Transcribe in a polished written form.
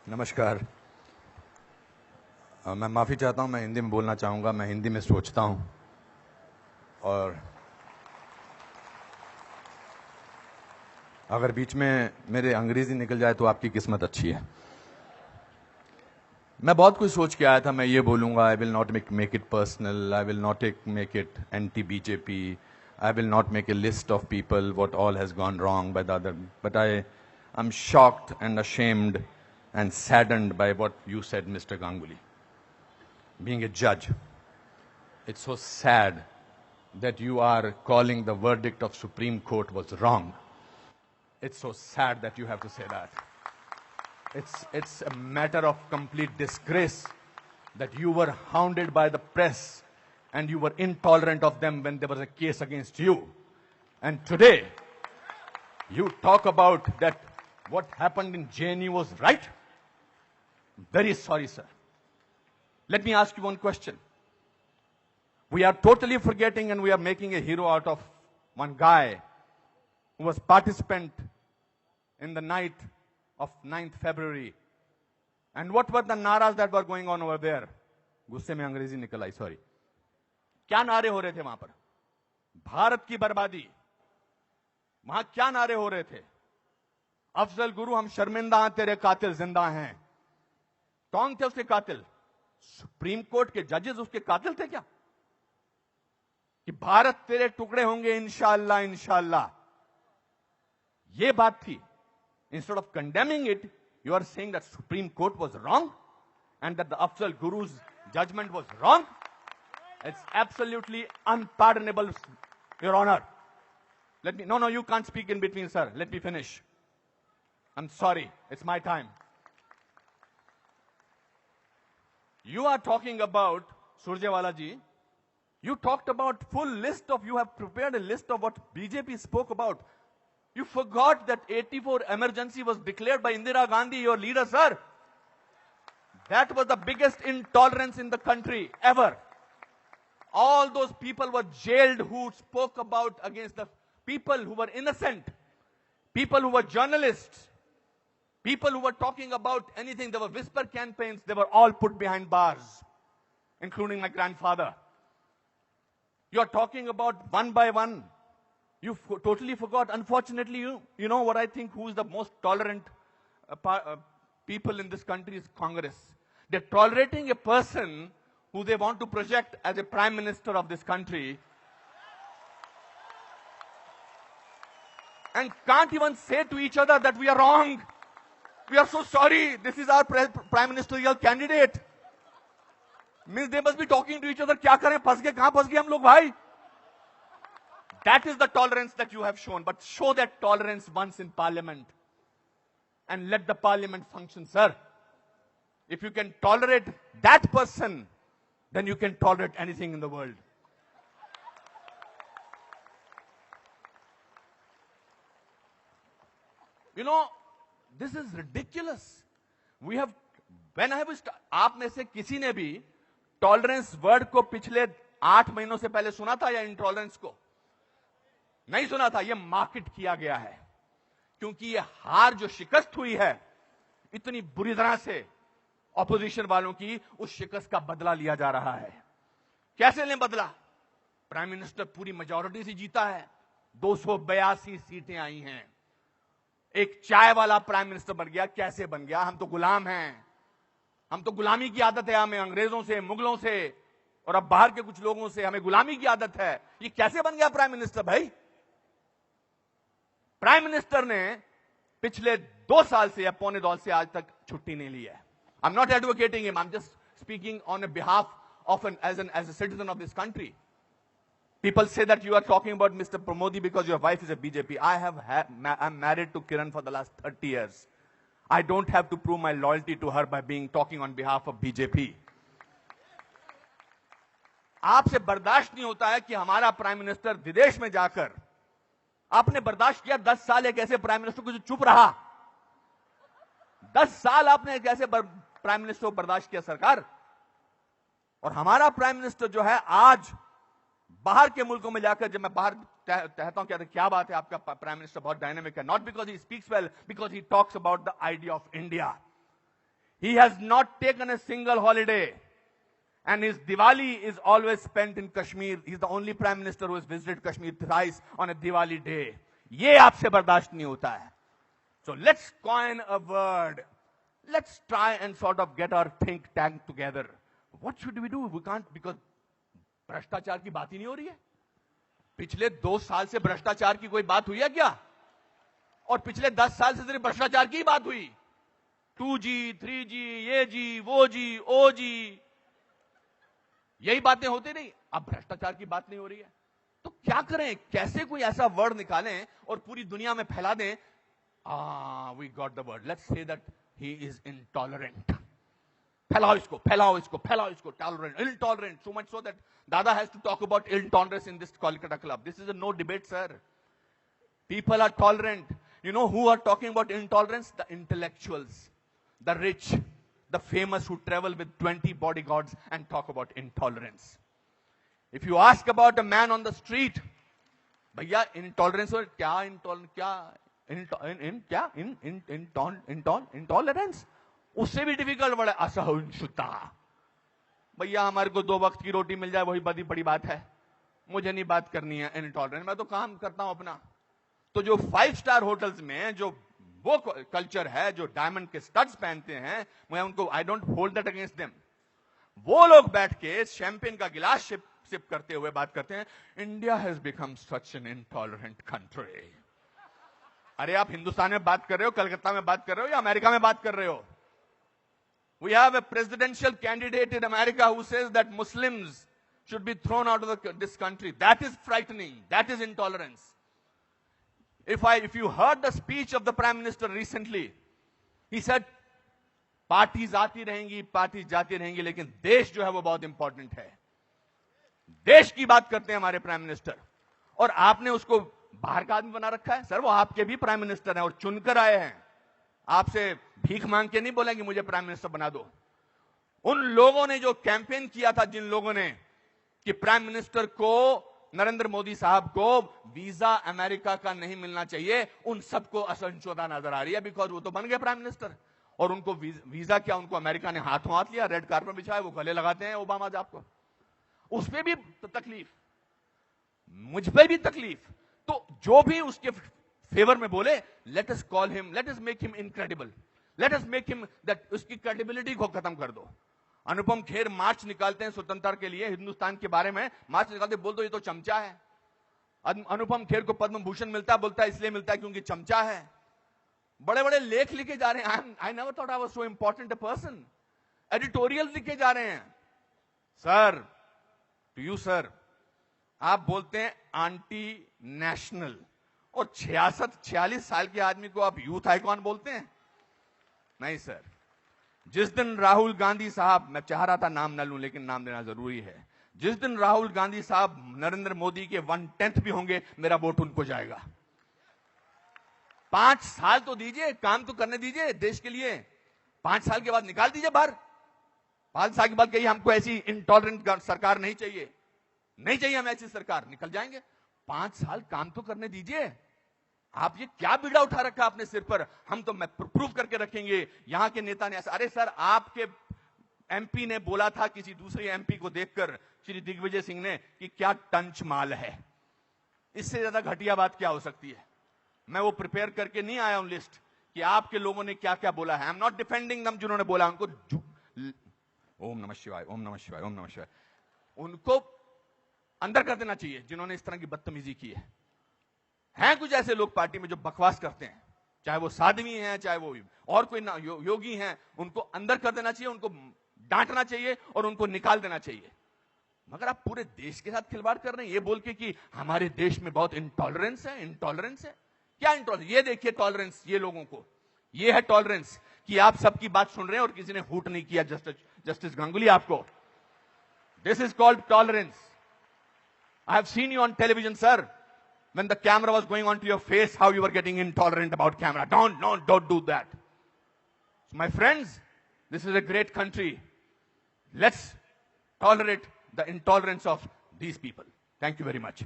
नमस्कार। मैं माफ़ी चाहता हूं, मैं हिंदी में बोलना चाहूँगा। मैं हिंदी में सोचता हूं और अगर बीच में मेरे अंग्रेजी निकल जाए तो आपकी किस्मत अच्छी है। मैं बहुत कुछ सोच के आया था। मैं ये बोलूँगा, I will not make it personal, I will not make it anti BJP, I will not make a list of people what all has gone wrong by the other, but I am shocked and ashamed and saddened by what you said, Mr. Ganguly. Being a judge, it's so sad that you are calling the verdict of Supreme Court was wrong. It's so sad that you have to say that. It's a matter of complete disgrace that you were hounded by the press and you were intolerant of them when there was a case against you. And today, you talk about that what happened in JNU was right. Very sorry, sir. Let me ask you one question. We are totally forgetting and we are making a hero out of one guy who was participant in the night of 9th February. And what were the naras that were going on over there? गुस्से में अंग्रेजी निकल आई, sorry. क्या नारे हो रहे थे वहां पर? भारत की बर्बादी। वहां क्या नारे हो रहे थे? अफजल गुरु, हम शर्मिंदा हैं, तेरे कातिल जिंदा हैं। कौन थे उसके कातिल? सुप्रीम कोर्ट के जजेस उसके कातिल थे क्या? कि भारत तेरे टुकड़े होंगे इंशाअल्लाह इंशाअल्लाह, ये बात थी। Instead of condemning it, you are saying that Supreme Court was wrong and that the Afzal Guru's judgment was wrong. It's absolutely unpardonable, Your Honor. No, you can't speak in between, sir. Let me finish. I'm sorry. It's my time. You are talking about, Surjewala ji, you talked about full list of, you have prepared a list of what BJP spoke about. You forgot that 84 emergency was declared by Indira Gandhi, your leader, sir. That was the biggest intolerance in the country ever. All those people were jailed who spoke about against the people who were innocent, people who were journalists, people who were talking about anything. There were whisper campaigns. They were all put behind bars, including my grandfather. You are talking about one by one. You totally forgot. Unfortunately, you know what I think, who is the most tolerant people in this country is Congress. They're tolerating a person who they want to project as a prime minister of this country and can't even say to each other that we are wrong. We are so sorry. This is our prime ministerial candidate. Means they must be talking to each other. क्या करें? फंस गए, कहां फंस गए हम लोग भाई? That is the tolerance that you have shown. But show that tolerance once in parliament and let the parliament function, sir. If you can tolerate that person, then you can tolerate anything in the world. You know, this is ridiculous. We have, when I was, आप में से किसी ने भी tolerance word को पिछले 8 महीनों से पहले सुना था या इंटॉलरेंस को? नहीं सुना था। यह मार्केट किया गया है क्योंकि यह हार जो शिकस्त हुई है इतनी बुरी तरह से ऑपोजिशन वालों की, उस शिकस्त का बदला लिया जा रहा है। कैसे लें बदला? प्राइम मिनिस्टर पूरी मेजॉरिटी से जीता है, 282 सीटें आई हैं। एक चाय वाला प्राइम मिनिस्टर बन गया। कैसे बन गया? हम तो गुलाम हैं, हम तो गुलामी की आदत है हमें, अंग्रेजों से, मुगलों से और अब बाहर के कुछ लोगों से हमें गुलामी की आदत है। ये कैसे बन गया प्राइम मिनिस्टर भाई? प्राइम मिनिस्टर ने पिछले 2 साल से या पौने 2 से आज तक छुट्टी नहीं ली है। I am not advocating him, I am just speaking on behalf of as a citizen of this country. People say that you are talking about Mr. Pramodi because your wife is a BJP. I'm married to Kiran for the last 30 years. I don't have to prove my loyalty to her by talking on behalf of BJP. आपसे बर्दाश्त नहीं होता है कि हमारा prime minister विदेश में जाकर, आपने बर्दाश्त किया 10 साल एक ऐसे प्राइम मिनिस्टर को जो चुप रहा। 10 साल आपने एक ऐसे प्राइम मिनिस्टर को बर्दाश्त किया सरकार, और हमारा प्राइम मिनिस्टर जो है आज बाहर के मुल्कों में जाकर, जब मैं बाहर कहता हूं क्या बात है, आपका प्राइम मिनिस्टर बहुत डायनेमिक है, not because he speaks well, because he talks about the idea of India. He has not taken a single holiday. And his Diwali is always spent in Kashmir. He's the only prime minister who has visited Kashmir thrice on a Diwali day. ये आपसे बर्दाश्त नहीं होता है. So let's coin a word. Let's try and sort of get our think tank together. What should we do? We can't, because भ्रष्टाचार की बात ही नहीं हो रही है. पिछले 2 साल से भ्रष्टाचार की कोई बात हुई है क्या? और पिछले 10 साल से सिर्फ भ्रष्टाचार की बात हुई. 2G, 3G, ये जी, वो जी, ओ जी, यही बातें होती नहीं. अब भ्रष्टाचार की बात नहीं हो रही है. तो क्या करें? कैसे कोई ऐसा वर्ड निकालें और पूरी दुनिया में फैला दें? We got the word. Let's say that he is intolerant. फैलाओ इसको, फैलाओ इसको, फैलाओ इसको. Tolerant, intolerant. So much so that Dada has to talk about intolerance in this Kolkata club. This is a no debate, sir. People are tolerant. You know who are talking about intolerance? The intellectuals, the rich, the famous who travel with 20 bodyguards and talk about intolerance. If you ask about a man on the street, भैया intolerance और क्या intolerance उससे भी difficult word है. असहिष्णुता. भैया हमारे को 2 वक्त की रोटी मिल जाए वही बड़ी बात है. मुझे नहीं बात करनी है इंटॉलरेंस. मैं तो काम करता हूं अपना. तो जो 5 स्टार होटल्स में जो वो कल्चर है, जो डायमंड के स्टड्स पहनते हैं, मैं उनको I don't hold that against them. वो लोग बैठ के शैंपेन का गिलास सिप करते हुए बात करते हैं, India has become such an intolerant country. अरे आप हिंदुस्तान में बात कर रहे हो, कलकत्ता में बात कर रहे हो या अमेरिका में बात कर रहे हो? We have a presidential candidate in America who says that Muslims should be thrown out of this country. That is frightening. That is intolerance. If you heard the speech of the Prime Minister recently, he said, parties आती रहेंगी, parties जाती रहेंगी, लेकिन देश जो है वो बहुत इंपॉर्टेंट है. देश की बात करते हैं हमारे प्राइम मिनिस्टर, और आपने उसको बाहर का आदमी बना रखा है. सर वो आपके भी प्राइम मिनिस्टर हैं और चुनकर आए हैं. आपसे भीख मांग के नहीं बोलेंगे मुझे प्राइम मिनिस्टर बना दो. उन लोगों ने जो कैंपेन किया था, जिन लोगों ने कि प्राइम मिनिस्टर को, नरेंद्र मोदी साहब को वीजा अमेरिका का नहीं मिलना चाहिए, उन सबको असहिष्णुता नजर आ रही है. बिकॉज वो तो बन गए प्राइम मिनिस्टर और उनको वीजा क्या, उनको अमेरिका ने हाथों हाथ लिया, रेड कार्पेट बिछाया, वो गले लगाते हैं ओबामा साहब को. उस पर भी तकलीफ, मुझ पर भी तकलीफ. तो जो भी उसके फेवर में बोले, let us call him, let us make him incredible, let us make him that, उसकी क्रेडिबिलिटी को खत्म कर दो. अनुपम खेर मार्च निकालते हैं स्वतंत्रता के लिए, हिंदुस्तान के बारे में मार्च निकालते, बोल दो ये तो चमचा है. अनुपम खेर को पद्म भूषण मिलता है, बोलता है इसलिए मिलता है क्योंकि चमचा है. बड़े बड़े लेख लिखे जा रहे हैं. I never thought I was so important a person. Editorial लिखे जा रहे हैं. सर, टू यू सर, आप बोलते हैं एंटी नेशनल, और 46 साल के आदमी को आप यूथ आइकॉन बोलते हैं? नहीं सर. जिस दिन राहुल गांधी साहब, मैं चाह रहा था नाम न लूं लेकिन नाम देना जरूरी है, जिस दिन राहुल गांधी साहब नरेंद्र मोदी के 1/10 भी होंगे, मेरा वोट उनको जाएगा. 5 साल तो दीजिए, काम तो करने दीजिए देश के लिए. 5 साल के बाद निकाल दीजिए बाहर. 5 साल के बाद कहिए हमको ऐसी इंटॉलरेंट सरकार नहीं चाहिए, नहीं चाहिए हमें ऐसी सरकार, निकल जाएंगे. 5 साल काम तो करने दीजिए. आप ये क्या बीड़ा उठा रखा अपने सिर पर, हम तो मैं प्रूव करके रखेंगे, यहां के नेता ने ऐसा. अरे सर, आपके एमपी ने बोला था किसी दूसरे एमपी को देखकर, श्री दिग्विजय सिंह ने, कि क्या टंच माल है. इससे ज्यादा घटिया बात क्या हो सकती है. मैं वो प्रिपेयर करके नहीं आया हूं लिस्ट कि आपके लोगों ने क्या क्या बोला है. आई एम नॉट डिफेंडिंग दम. जिन्होंने बोला उनको ओम नमः शिवाय, ओम नमः शिवाय, ओम नमः शिवाय, उनको अंदर कर देना चाहिए जिन्होंने इस तरह की बदतमीजी की है. हैं कुछ ऐसे लोग पार्टी में जो बकवास करते हैं, चाहे वो साध्वी हैं, चाहे वो और कोई ना योगी हैं, उनको अंदर कर देना चाहिए, उनको डांटना चाहिए और उनको निकाल देना चाहिए. मगर आप पूरे देश के साथ खिलवाड़ कर रहे हैं ये बोल के कि हमारे देश में बहुत इंटॉलरेंस है. इंटॉलरेंस है क्या? इंटॉलरेंस ये देखिए, टॉलरेंस ये लोगों को, ये है टॉलरेंस कि आप सबकी बात सुन रहे हैं और किसी ने हूट नहीं किया. जस्टिस गांगुली आपको, this is called tolerance. I have seen you on television, sir, when the camera was going onto your face, how you were getting intolerant about camera. Don't do that. So my friends, this is a great country. Let's tolerate the intolerance of these people. Thank you very much.